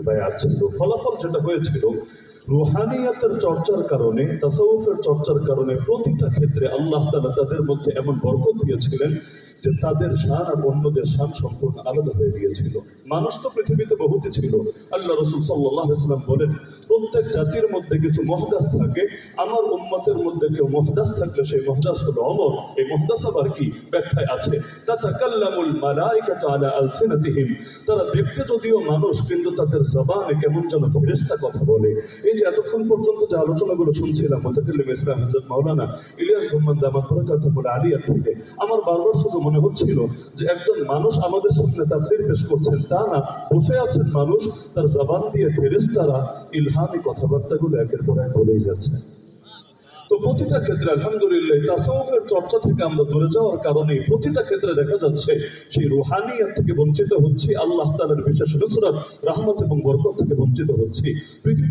বায়াত ছিল। ফলাফল যেটা হয়েছিল, রুহানিয়াতের চর্চার কারণে, তাসাউফের চর্চার কারণে প্রতিটা ক্ষেত্রে আল্লাহ তাআলা তাদের মধ্যে এমন বরকত দিয়েছিলেন যে তাদের শান আর অন্যদের শান সম্পূর্ণ আলাদা হয়ে গিয়েছিল। মানুষ তো পৃথিবীতে বহুতে ছিল। আল্লাহ রাসূল সাল্লাল্লাহু আলাইহি ওয়াসাল্লাম বলেন, প্রত্যেক জাতির মধ্যে কিছু মুহদাস থাকে, আমার উম্মতের মধ্যে কেউ মুহদাস থাকলে সেই মুহদাস হলো ওমর। এই মুহদাস আবার কি? ব্যাখ্যায় আছে, তাতাকাল্লামুল মালাইকাতু আলা আলসিনাতিহিম, তারা দেখতে যদিও মানুষ, কিন্তু তাদের জবানে কেমন যেন ফেরেশতা কথা বলে। এই যে এতক্ষণ পর্যন্ত যে আলোচনাগুলো শুনছিলাম মুতাকাল্লিম ইসলাম হযরত মাওলানা ইলিয়াস মোহাম্মদ দামাত বরকাতুহুল আলিয়া থেকে, আমার বারবার শুধু মনে হচ্ছিল যে একজন মানুষ আমাদের সামনে তাকরীর পেশ করছেন, তা না, বসে আছেন মানুষ, তার জবান দিয়ে ফেরেশতারা ইলহামি কথাবার্তাগুলো একের পর এক বলেই যাচ্ছে। তো প্রতিটা ক্ষেত্রে আলহামদুলিল্লাহ তাসাউফের চর্চা থেকে আমরা দূরে যাওয়ার কারণে প্রতিটা ক্ষেত্রে দেখা যাচ্ছে সেই রুহানিয়াত থেকে বঞ্চিত হচ্ছি, আল্লাহ তাআলার বিশেষ নুসরত, রহমত এবং বরকত থেকে বঞ্চিত হচ্ছি।